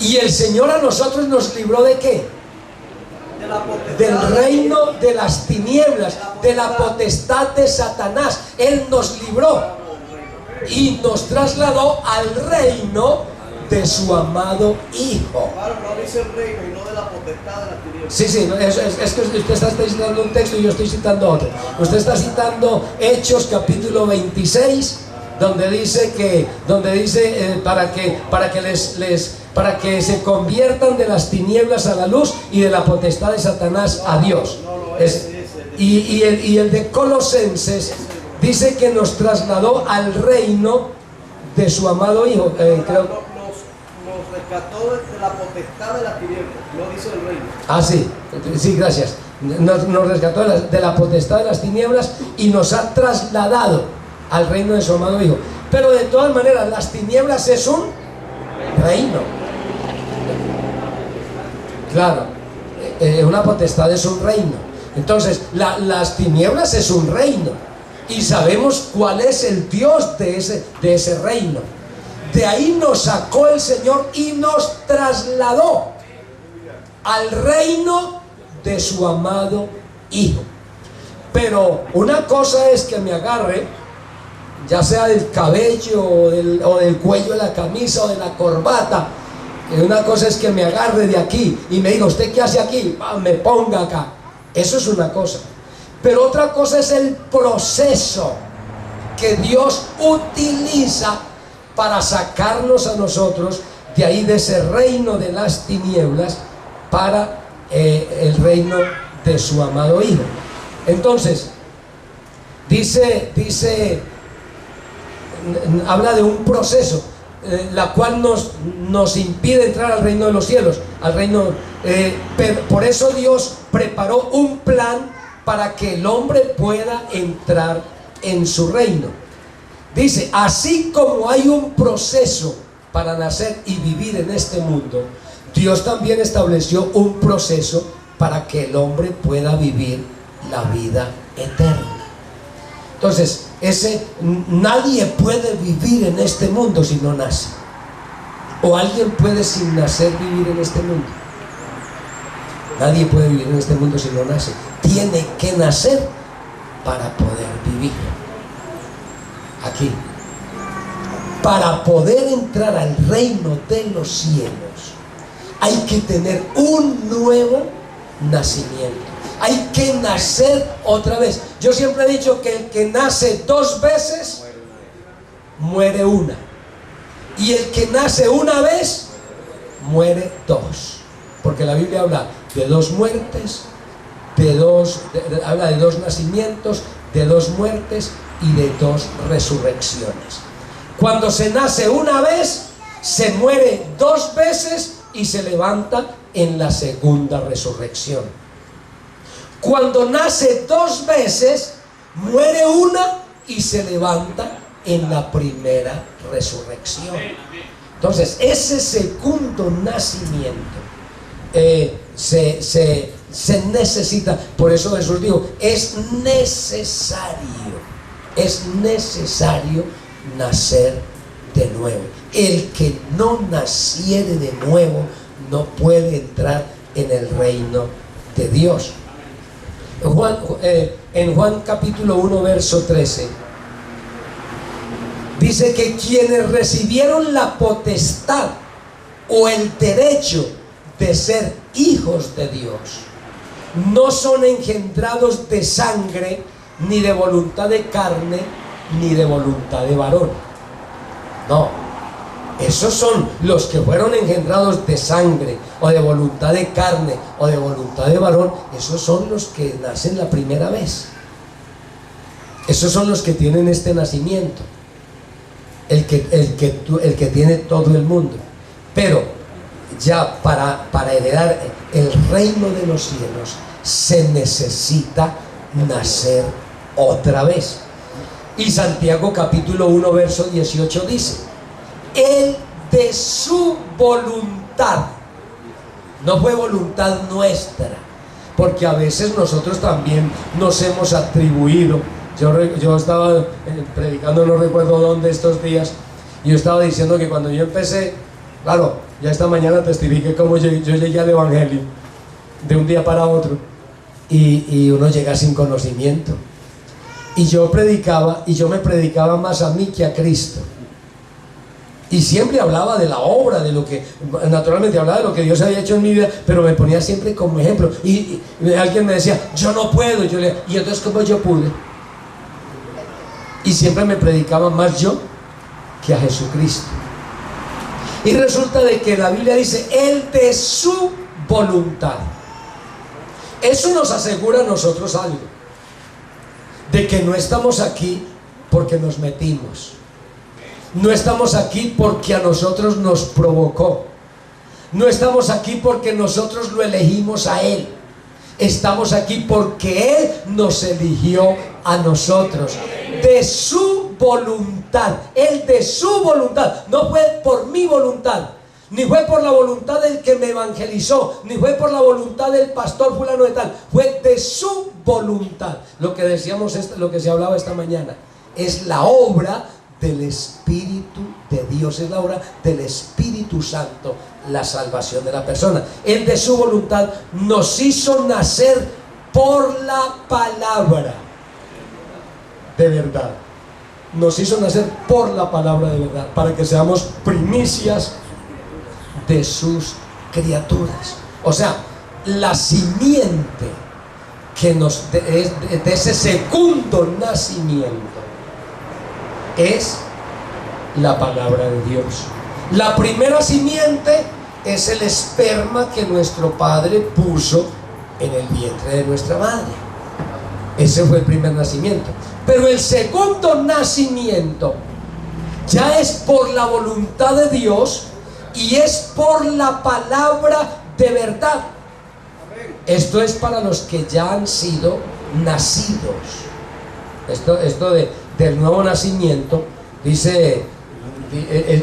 Y el Señor a nosotros nos libró ¿de qué? Del reino de las tinieblas, de la potestad de Satanás. Él nos libró y nos trasladó al reino de su amado Hijo. Claro, no dice el reino y no de la potestad de las tinieblas. Sí, es que usted está citando un texto y yo estoy citando otro. Usted está citando Hechos capítulo 26, donde dice para que se conviertan de las tinieblas a la luz y de la potestad de Satanás a Dios. Y el de Colosenses dice que nos trasladó al reino de su amado Hijo. Creo. Nos rescató de la potestad de las tinieblas, no dice el reino. Sí, gracias. Nos rescató de la potestad de las tinieblas y nos ha trasladado al reino de su amado Hijo. Pero de todas maneras, las tinieblas es un reino. Claro, una potestad es un reino. Entonces, las tinieblas es un reino. Y sabemos cuál es el Dios de ese reino. De ahí nos sacó el Señor y nos trasladó al reino de su amado Hijo. Pero una cosa es que me agarre, ya sea del cabello o del cuello de la camisa o de la corbata. Una cosa es que me agarre de aquí y me diga, ¿usted qué hace aquí? Me ponga acá. Eso es una cosa. Pero otra cosa es el proceso que Dios utiliza para sacarnos a nosotros de ahí, de ese reino de las tinieblas, para el reino de su amado Hijo. Entonces, habla de un proceso, la cual nos impide entrar al reino de los cielos, al reino. Por eso Dios preparó un plan para que el hombre pueda entrar en su reino. Dice, así como hay un proceso para nacer y vivir en este mundo, Dios también estableció un proceso para que el hombre pueda vivir la vida eterna. Entonces, nadie puede vivir en este mundo si no nace. ¿O alguien puede sin nacer vivir en este mundo? Nadie puede vivir en este mundo si no nace. Tiene que nacer para poder vivir aquí. Para poder entrar al reino de los cielos hay que tener un nuevo nacimiento. Hay que nacer otra vez. Yo siempre he dicho que el que nace dos veces muere una, y el que nace una vez muere dos, porque la Biblia habla de dos muertes, habla de dos nacimientos, de dos muertes y de dos resurrecciones. Cuando se nace una vez, se muere dos veces y se levanta en la segunda resurrección. Cuando nace dos veces, muere una y se levanta en la primera resurrección. Entonces, ese segundo nacimiento se necesita. Por eso Jesús dijo, es necesario nacer de nuevo. El que no naciere de nuevo no puede entrar en el reino de Dios. En Juan capítulo 1 verso 13 dice que quienes recibieron la potestad o el derecho de ser hijos de Dios no son engendrados de sangre, ni de voluntad de carne, ni de voluntad de varón. No, esos son los que fueron engendrados de sangre, o de voluntad de carne, o de voluntad de varón. Esos son los que nacen la primera vez. Esos son los que tienen este nacimiento, el que tiene todo el mundo. Pero ya para heredar el reino de los cielos se necesita nacer otra vez. Y Santiago capítulo 1 verso 18 dice, Él de su voluntad, no fue voluntad nuestra, porque a veces nosotros también nos hemos atribuido. Yo estaba predicando, no recuerdo dónde, estos días, y yo estaba diciendo que cuando yo empecé, claro, Ya esta mañana testifiqué cómo yo llegué al Evangelio de un día para otro, y uno llega sin conocimiento. Y yo predicaba, y yo me predicaba más a mí que a Cristo. Y siempre hablaba de la obra, de lo que, naturalmente hablaba de lo que Dios había hecho en mi vida, pero me ponía siempre como ejemplo. Y alguien me decía, yo no puedo. Y entonces, ¿cómo yo pude? Y siempre me predicaba más yo que a Jesucristo. Y resulta de que la Biblia dice, Él de su voluntad. Eso nos asegura a nosotros algo, de que no estamos aquí porque nos metimos. No estamos aquí porque a nosotros nos provocó. No estamos aquí porque nosotros lo elegimos a Él. Estamos aquí porque Él nos eligió a nosotros. De su voluntad. Él de su voluntad. No fue por mi voluntad, ni fue por la voluntad del que me evangelizó, ni fue por la voluntad del pastor fulano de tal. Fue de su voluntad. Lo que decíamos, lo que se hablaba esta mañana, es la obra del Espíritu de Dios, es la obra del Espíritu Santo, la salvación de la persona. Él de su voluntad nos hizo nacer por la palabra de verdad. Nos hizo nacer por la palabra de verdad, para que seamos primicias de sus criaturas. O sea, la simiente que nos de ese segundo nacimiento es la palabra de Dios. La primera simiente es el esperma que nuestro padre puso en el vientre de nuestra madre. Ese fue el primer nacimiento. Pero el segundo nacimiento ya es por la voluntad de Dios y es por la palabra de verdad. Esto es para los que ya han sido nacidos. Esto del nuevo nacimiento, dice,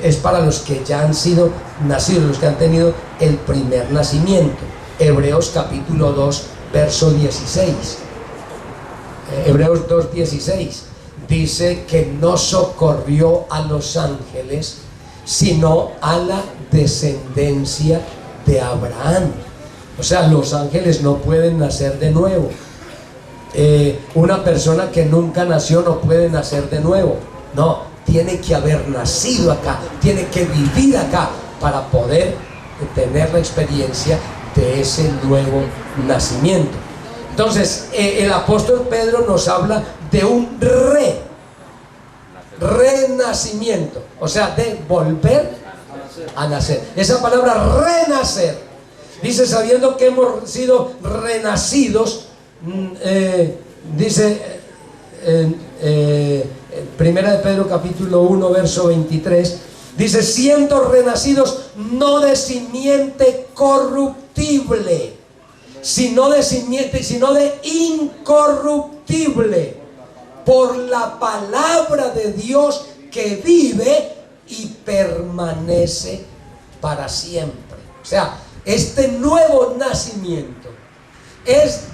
es para los que ya han sido nacidos, los que han tenido el primer nacimiento. Hebreos capítulo 2, verso 16. Hebreos 2:16 dice que no socorrió a los ángeles, sino a la descendencia de Abraham. O sea, los ángeles no pueden nacer de nuevo. Una persona que nunca nació no puede nacer de nuevo. No, tiene que haber nacido acá, tiene que vivir acá para poder tener la experiencia de ese nuevo nacimiento. Entonces, el apóstol Pedro nos habla de un renacimiento, o sea, de volver a nacer. Esa palabra renacer, dice, sabiendo que hemos sido renacidos, dice Primera de Pedro capítulo 1, verso 23, dice, siendo renacidos no de simiente corruptible, sino de incorruptible, por la palabra de Dios que vive y permanece para siempre. O sea, este nuevo nacimiento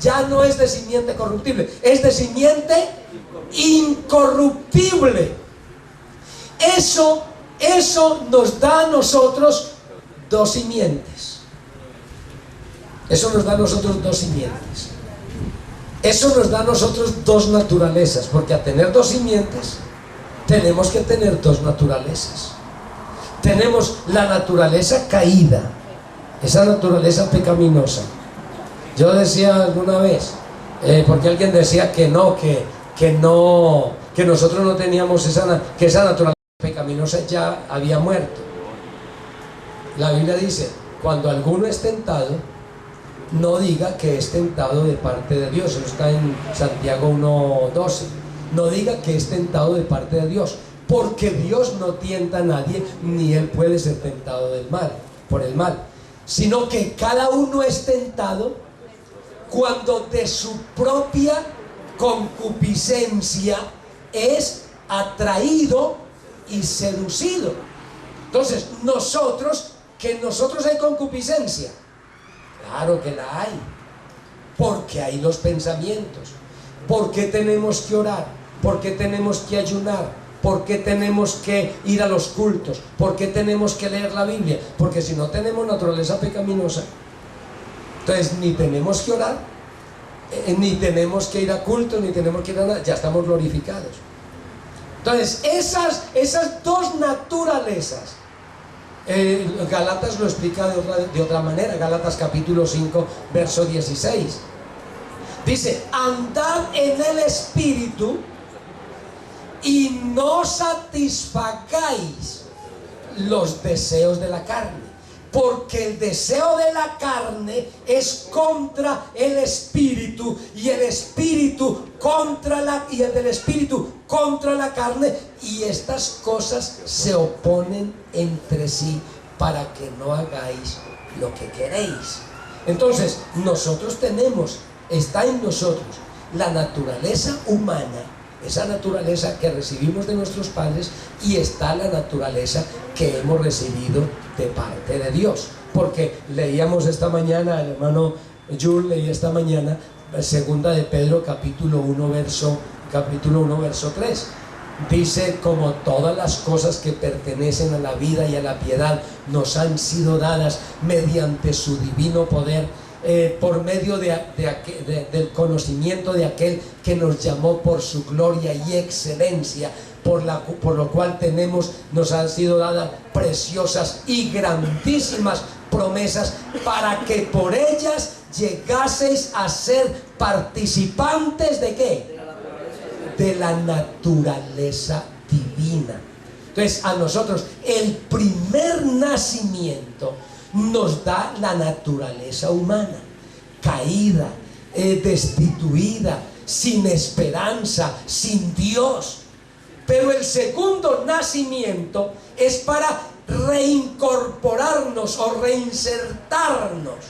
ya no es de simiente corruptible, es de simiente incorruptible. Eso nos da a nosotros dos simientes. Eso nos da a nosotros dos simientes. Eso nos da a nosotros dos naturalezas, porque a tener dos simientes tenemos que tener dos naturalezas. Tenemos la naturaleza caída, esa naturaleza pecaminosa. Yo decía alguna vez, porque alguien decía que nosotros no teníamos que esa naturaleza pecaminosa ya había muerto. La Biblia dice, cuando alguno es tentado, no diga que es tentado de parte de Dios. Eso está en Santiago 1:12. No diga que es tentado de parte de Dios, porque Dios no tienta a nadie, ni Él puede ser tentado por el mal, sino que cada uno es tentado cuando de su propia concupiscencia es atraído y seducido. Entonces, nosotros hay concupiscencia. Claro que la hay, porque hay los pensamientos. ¿Por qué tenemos que orar? ¿Por qué tenemos que ayunar? ¿Por qué tenemos que ir a los cultos? ¿Por qué tenemos que leer la Biblia? Porque si no tenemos naturaleza pecaminosa, entonces ni tenemos que orar, ni tenemos que ir a cultos, ni tenemos que ir a nada, ya estamos glorificados. Entonces esas dos naturalezas, Gálatas lo explica de otra manera. Gálatas capítulo 5 verso 16 dice: andad en el Espíritu y no satisfagáis los deseos de la carne, porque el deseo de la carne es contra el Espíritu, y el Espíritu contra y el del Espíritu contra la carne, y estas cosas se oponen entre sí para que no hagáis lo que queréis. Entonces nosotros está en nosotros la naturaleza humana, esa naturaleza que recibimos de nuestros padres, y está la naturaleza que hemos recibido de parte de Dios. Porque leíamos esta mañana, el hermano Jules leía esta mañana, segunda de Pedro capítulo 1 verso 3. Dice: como todas las cosas que pertenecen a la vida y a la piedad nos han sido dadas mediante su divino poder, por medio del conocimiento de aquel que nos llamó por su gloria y excelencia, por lo cual nos han sido dadas preciosas y grandísimas promesas, para que por ellas llegaseis a ser participantes ¿de qué? De la naturaleza divina. Entonces a nosotros el primer nacimiento nos da la naturaleza humana, caída, destituida, sin esperanza, sin Dios. Pero el segundo nacimiento es para reincorporarnos o reinsertarnos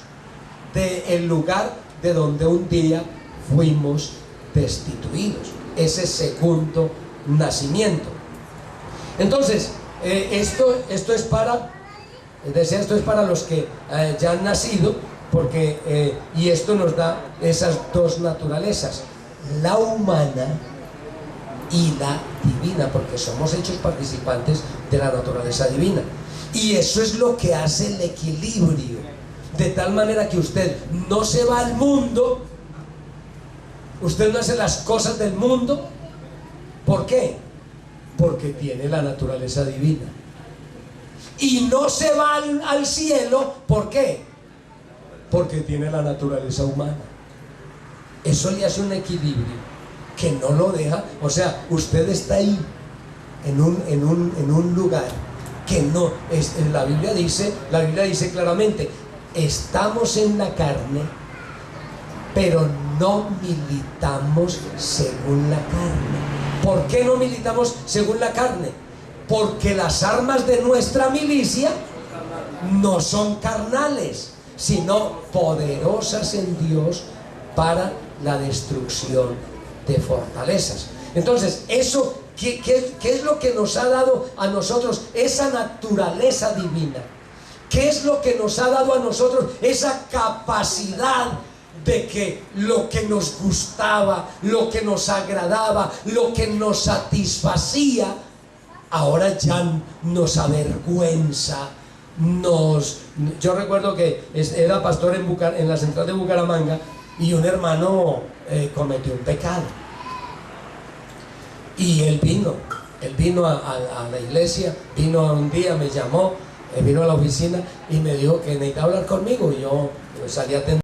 del lugar de donde un día fuimos destituidos. Ese segundo nacimiento. Entonces, esto es para los que ya han nacido, porque y esto nos da esas dos naturalezas, la humana y la divina, porque somos hechos participantes de la naturaleza divina. Y eso es lo que hace el equilibrio, de tal manera que usted no se va al mundo, usted no hace las cosas del mundo. ¿Por qué? Porque tiene la naturaleza divina. Y no se va al cielo. ¿Por qué? Porque tiene la naturaleza humana. Eso le hace un equilibrio que no lo deja. O sea, usted está ahí en un lugar que no es. La Biblia dice claramente: estamos en la carne, pero no militamos según la carne. ¿Por qué no militamos según la carne? Porque las armas de nuestra milicia no son carnales, sino poderosas en Dios para la destrucción de fortalezas. Entonces, eso, ¿qué es lo que nos ha dado a nosotros esa naturaleza divina? ¿Qué es lo que nos ha dado a nosotros esa capacidad de que lo que nos gustaba, lo que nos agradaba, lo que nos satisfacía, ahora ya nos avergüenza? Yo recuerdo que era pastor en la central de Bucaramanga, y un hermano cometió un pecado, y él vino a la iglesia, vino un día, me llamó, vino a la oficina y me dijo que necesitaba hablar conmigo, y yo salí a atender.